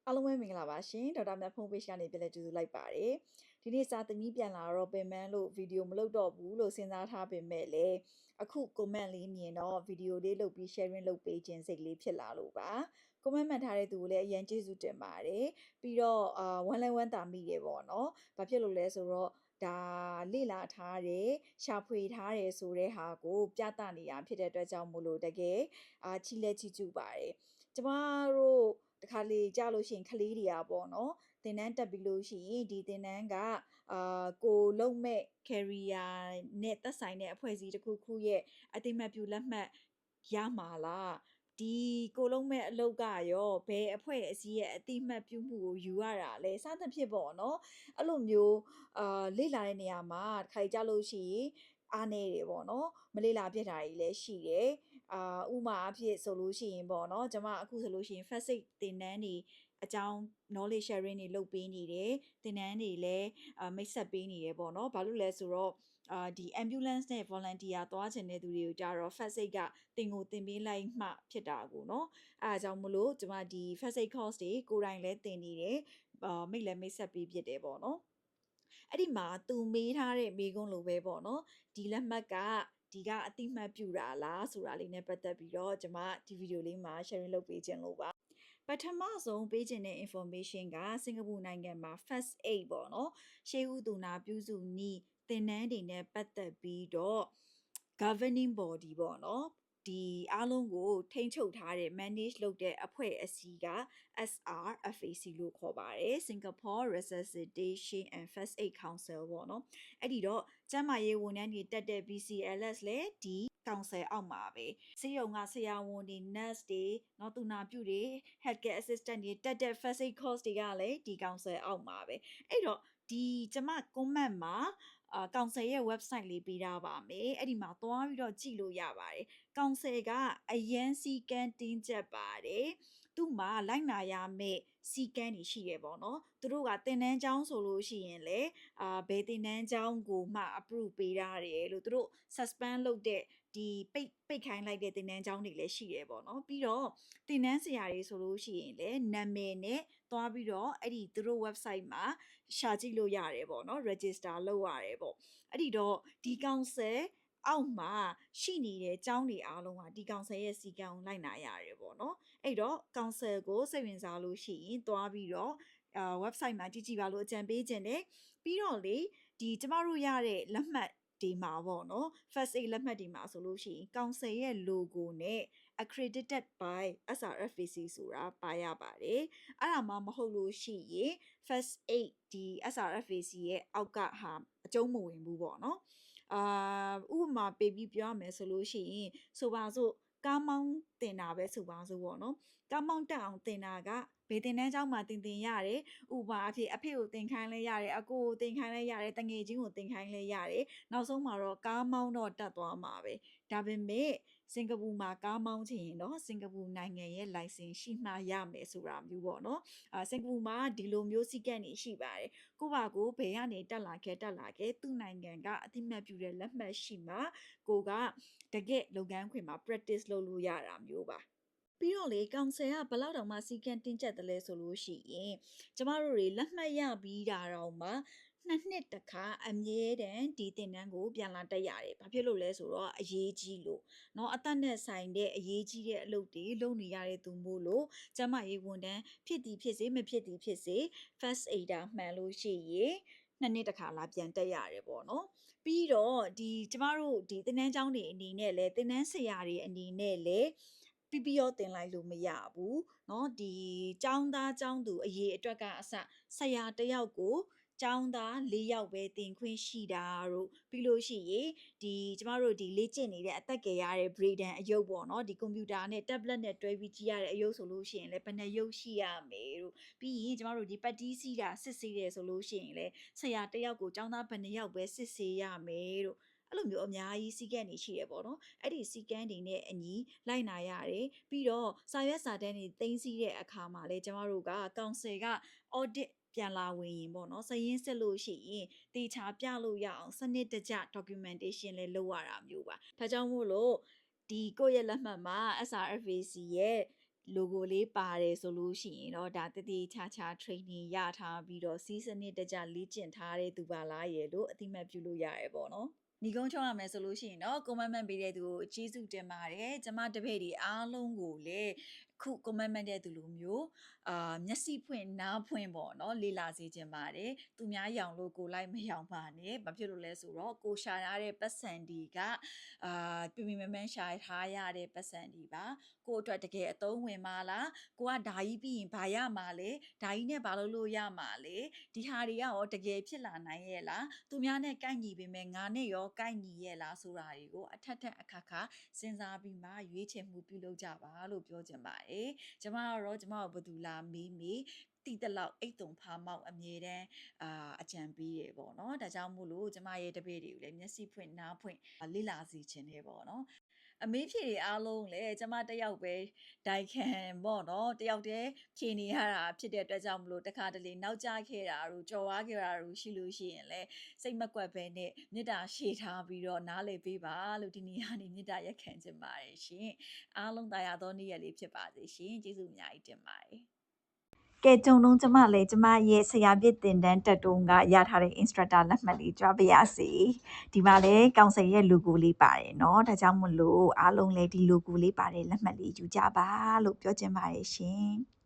အားလုံးပဲမင်္ဂလာပါရှင်ဒေါက်တာမြတ်ဖုန်းပေးရှာနေပြန်လဲကြိုဆိုလိုက်ပါတယ်ဒီနေ့စာသမီးပြန်လာတော့ပင်မလို့ဗီဒီယိုမလုပ်တော့ဘူးလို့စဉ်းစားထားပေမဲ့လေအခု comment လေးမြင်တော့ဗီဒီယိုလေးလုပ်ပြီး sharing လုပ်ပေးခြင်းစိတ်လေးဖြစ်လာလို့ပါ comment မှတ်ထားတဲ့သူကိုလည်းအရင်ကျေးဇူးတင်ပါတယ်ပြီးတော့ဝမ်းလဲဝမ်းသာမိတယ်ပေါ့နော်ဘာဖြစ်လို့လဲဆိုတော့ဒါလေ့လာထားတယ်ရှာဖွေထားတယ်ဆိုတဲ့ဟာကိုပြသနေရဖြစ်တဲ့အတွက်ကြောင့်မို့လို့တကယ်ချီလဲချီကျူပါတယ်ကျမတို့တခါလေကြားလို့ရှိရင်ကလေးတွေကပေါ့နော်သင်တန်းတက်ပြီးလို့ရှိရင်ဒီသင်တန်းကကိုလုံးမဲ့ career နဲ့သက်ဆိုင်တဲ့အဖွဲ့အစည်းတစ်ခုခုရဲ့အတိမတ်ပြုလက်မှတ်ရမှာလားဒီကိုလုံးမဲ့အလုပ်ကရောဘယ်အဖွဲ့အစည်းရဲ့အတိမတ်ပြုမှုကိုယူရတာလဲစသဖြင့်ပေါ့နော်အဲ့လိုမျိုးလေ့လာတဲ့နေရာမှာတစ်ခါကြလို့ရှိရင်အားနေတယ်ပေါ့နော်မလေ့လာပြတာကြီးလည်းရှိတယ်ဥမာအဖြစ်ဆိုလို့ရှိရင်ပေါ့နော်ကျွန်မအခုဆိုလို့ရှိရင် first aid သင်တန်းတွေအကြောင်း knowledge sharing တွေလုပ်ပေးနေတယ်သင်တန်းတွေလည်းမိတ်ဆက်ပေးနေတယ်ပေါ့နော်ဘာလို့လဲဆိုတော့ဒီ ambulance နဲ့ volunteer သွားချင်တဲ့သူတွေကိုကြတော့ first aid ကတင်ကိုတင်ပေးလိုက်မှဖြစ်တာကိုเนาะအဲအကြောင်းမလို့ကျွန်မဒီ first aid course တွေကိုယ်တိုင်လည်းတင်နေတယ်မိတ်လည်းမိတ်ဆက်ပေးဖြစ်တယ်ပေါ့နော်အဲ့ဒီမှာသူမေးထားတဲ့မေးခွန်းလိုပဲပေါ့နော်ဒီလက်မှတ်ကဒီကအတိမတ်ပြူတာလားဆိုတာလေးနဲ့ပတ်သက်ပြီးတော့ကျွန်မဒီဗီဒီယိုလေးမှာ sharing လုပ်ပေးခြင်းလို့ပါပထမဆုံးပေးခြင်းတဲ့ information ကစင်ကာပူနိုင်ငံမှာ first aid ပေါ့နော်ရှေးဦးသူနာပြုစုနည်းသင်တန်းတွေနဲ့ပတ်သက်ပြီးတော့ governing body ပေါ့နော်ဒီအားလုံးကိုထိန်းချုပ်ထားတဲ့ manage လုပ်တဲ့အဖွဲ့အစည်းက SRFAC လို့ခေါ်ပါတယ် Singapore Resuscitation and First Aid Council ပေါ့နော်အဲ့ဒီတော့ကျန်းမာရေးဝန်ထမ်းတွေတက်တဲ့ BCLS လည်းဒီကောင်ဆယ်အောက်မှာပဲဆေးရုံကဆရာဝန်တွေ nurse တွေเนาะသူနာပြုတွေ healthcare assistant တွေတက်တဲ့ first aid course တွေကလည်းဒီကောင်ဆယ်အောက်မှာပဲအဲ့တော့ဒီကျမ comment မှာကောင်ဆယ်ရဲ့ website လေးပေးထားပါမယ်အဲ့ဒီမှာသွားပြီးတော့ကြည့်လို့ရပါတယ်ကောင်ဆယ်ကအရန်စီကန်းတင်းကျပ်ပါတယ်သူ့မှာလိုက်နာရမယ့်စီကန်းတွေရှိတယ်ပေါ့နော်သူတို့ကတင်တန်းကျောင်းဆိုလို့ရှိရင်လေဘယ်တင်တန်းကျောင်းကိုမှ approve ပေးထားတယ်လို့သူတို့ suspend လုပ်တဲ့ဒီပိတ်ခိုင်းလိုက်တဲ့တင်တန်းကျောင်းတွေလည်းရှိတယ်ပေါ့နော်ပြီးတော့တင်တန်းဆရာတွေဆိုလို့ရှိရင်လည်းနာမည်နဲ့သွားပြီးတော့အဲ့ဒီသူတို့ website မှာရှာကြည့်လို့ရတယ်ပေါ့နော် register လုပ်ရတယ်ပေါ့အဲ့ဒီတော့ဒီကောင်ဆယ်အောက်မှာရှိနေတဲ့ကျောင်းတွေအားလုံးကဒီကောင်ဆယ်ရဲ့စီကံကိုလိုက်နာရတယ်ပေါ့နော်အဲ့တော့ကောင်ဆယ်ကိုစိတ်ဝင်စားလို့ရှိရင်သွားပြီးတော့website မှာကြည့်ကြည့်ပါလို့အကြံပေးခြင်းတယ်ပြီးတော့လေဒီကျမတို့ရတဲ့လက်မှတ်ဒီမှာပေါ့နော် first aid လက်မှတ်ဒီမှာဆိုလို့ရှိရင်ကောင်ဆယ်ရဲ့ logo နဲ့ accredited by SRFAC ဆိုတာပါရပါတယ်အဲ့ဒါမှမဟုတ်လို့ရှိရင် first aid ဒီ SRFAC ရဲ့အောက်ကဟာအကျုံးမဝင်ဘူးပေါ့နော်ဥပမာပေးပြီးပြောရမယ်ဆိုလို့ရှိရင်ဆိုပါစို့ကားမောင်းတင်တာပဲဆိုပါစို့ပေါ့နော်ကားမောင်းတက်အောင်တင်တာကဘယ်တင်တန်းကျောင်းမှာတင်ရတယ်ဥပမာအဖြစ်အဖေကိုတင်ခိုင်းလဲရတယ်အကိုကိုတင်ခိုင်းလဲရတယ်တငယ်ချင်းကိုတင်ခိုင်းလဲရတယ်နောက်ဆုံးမှာတော့ကားမောင်းတော့တက်သွားမှာပဲဒါပေမဲ့စင်ကာပူမှာကားမောင်းချင်ရင်တော့စင်ကာပူနိုင်ငံရဲ့ license ရှိမှရမယ်ဆိုတာမျိုးပေါ့နော်စင်ကာပူမှာဒီလိုမျိုးစီကံနေရှိပါတယ်ကိုပါကိုဘယ်ကနေတက်လာခဲ့သူ့နိုင်ငံကအတိမတ်ပြုတဲ့လက်မှတ်ရှိမှကိုကတကယ့်လုပ်ငန်းခွင်မှာ practice လုပ်လို့ရတာမျိုးပါပြီးတော့လေကောင်ဆယ်ကဘလောက်တောင်မှစီကံတင်းကျပ်တယ်လဲဆိုလို့ရှိရင်ကျမတို့တွေလက်မှတ်ရပြီးတာတော့မှနှစ်တခါအမြဲတမ်းဒီတင်တန်းကိုပြန်လာတက်ရတယ်။ဘာဖြစ်လို့လဲဆိုတော့အရေးကြီးလို့เนาะအသက်နဲ့ဆိုင်တဲ့အရေးကြီးတဲ့အလုပ်တွေလုပ်နေရတဲ့သူမို့လို့ကျမရေးဝန်တန်းဖြစ်သည်ဖြစ်စေမဖြစ်သည်ဖြစ်စေ first aider မှန်လို့ရှိရင်နှစ်တခါလာပြန်တက်ရတယ်ပေါ့နော်ပြီးတော့ဒီကျမတို့ဒီသင်တန်းကျောင်းတွေအနေနဲ့လဲသင်တန်းဆရာတွေအနေနဲ့လဲPPO တင်လိုက်လို့မရဘူးเนาะဒီចောင်းသားចောင်းသူအရေးအတွက်ကအစဆရာတယောက်ကိုကျောင်းသား၄ယောက်ပဲတင်ခွင့်ရှိတာတို့ပြီးလို့ရှိရင်ဒီကျမတို့ဒီလေ့ကျင့်နေတဲ့အသက်ကြီးရတဲ့ brain အယုတ်ပေါ့နော်ဒီကွန်ပျူတာနဲ့ tablet နဲ့တွဲပြီးကြည့်ရတဲ့အယုတ်ဆိုလို့ရှိရင်လည်းဘယ်နှယုတ်ရှိရမယ်တို့ပြီးရင်ကျမတို့ဒီပတ်တီးစီးတာစစ်ဆေးတယ်ဆိုလို့ရှိရင်လည်းဆရာတယောက်ကိုကျောင်းသားဘယ်နှယောက်ပဲစစ်ဆေးရမယ်တို့အဲ့လိုမျိုးအများကြီးစီကံနေရှိရပေါ့နော်အဲ့ဒီစီကံတွေနဲ့အညီလိုက်နာရတယ်ပြီးတော့စာရွက်စာတမ်းတွေတင်စီးတဲ့အခါမှာလည်းကျမတို့ကကောင်ဆယ်က audit ပြန်လာဝင်ရင်ပေါ့နော်စရင်းစစ်လို့ရှိရင်တေချာပြလို့ရအောင်စနစ်တကျ documentation လည်းလုပ်ရတာမျိုးပါဒါကြောင့်မို့လို့ဒီကိုယ့်ရဲ့လက်မှတ်မှာ SRFAC ရဲ့ logo လေးပါတယ်ဆိုလို့ရှိရင်တော့ဒါတတိချာချာ training ရထားပြီးတော့ season နဲ့တကြလေ့ကျင့်ထားတဲ့သူပါလားရဲ့လို့အတိမတ်ပြုလို့ရတယ်ပေါ့နော်ညီကုန်းချုံရမယ်ဆိုလို့ရှိရင်တော့ comment ပေးတဲ့သူကိုကျေးဇူးတင်ပါတယ်ကျမတပည့်တွေအားလုံးကိုလည်းခု comment တဲ့သူလိုမျိုးမျက်စိဖွင့်နားဖွင့်ပေါ့နော်လေ့လာစေချင်ပါတယ်သူများရောင်လို့ကိုလိုက်မရောင်ပါနဲ့ဘာဖြစ်လို့လဲဆိုတော့ကိုရှာရတဲ့ပတ်စံဒီကပြပြမမန်းရှာထားရတဲ့ပတ်စံဒီပါကိုအတွက်တကယ်အသုံးဝင်ပါလားကိုကဓာကြီးပြီးရင်ဘာရမှာလဲဓာကြီးနဲ့ဘာလို့ရမှာလဲဒီဟာတွေကရောတကယ်ဖြစ်လာနိုင်ရဲ့လားသူများနဲ့ကိုက်ညီပေမဲ့ငါနဲ့ရောကိုက်ညီရဲ့လားဆိုတာတွေကိုအထက်ထက်အခါခါစဉ်းစားပြီးမှရွေးချယ်မှုပြုလုပ်ကြပါလို့ပြောချင်ပါတယ်ကျမကတော့ကျမတို့ဘသူလာမေးတိတလောက်အိတ်တုံဖားမောက်အမြဲတမ်းအကြံပေးရပေါ့နော်ဒါကြောင့်မို့လို့ကျမရဲ့တပည့်တွေကိုလည်းမျက်စိဖွင့်နားဖွင့်လေ့လာစီခြင်းတယ်ပေါ့နော်အမေးဖြေတွေအားလုံးလည်းကျမတယောက်ပဲဒိုင်ခံပေါ့နော်တယောက်တည်းဖြေနေရတာဖြစ်တဲ့အတွက်ကြောင့်မလို့တခါတလေနောက်ကျခဲ့တာတို့ကြော်ဝါခဲ့တာတို့ရှိလို့ရှိရင်လည်းစိတ်မကွက်ပဲနဲ့မေတ္တာရှေ့ထားပြီးတော့နားလည်ပေးပါလို့ဒီနေ့ကနေမေတ္တာရက်ခံချင်ပါတယ်ရှင်အားလုံးတရားသောနေ့ရက်လေးဖြစ်ပါစေရှင်ကျေးဇူးအများကြီးတင်ပါတယ်ကဲကြုံလုံးကျမလည်းကျမရဲ့ဆရာပြစ်တင်တန်းတက်တုံးကရထားတဲ့ instructor လက်မှတ်လေးကြွားပြရစီဒီမှာလည်းကောင်ဆယ်ရဲ့ logo လေးပါတယ်เนาะဒါကြောင့်မလို့အားလုံးလည်းဒီ logo လေးပါတယ်လက်မှတ်လေးယူကြပါလို့ပြောချင်ပါတယ်ရှင်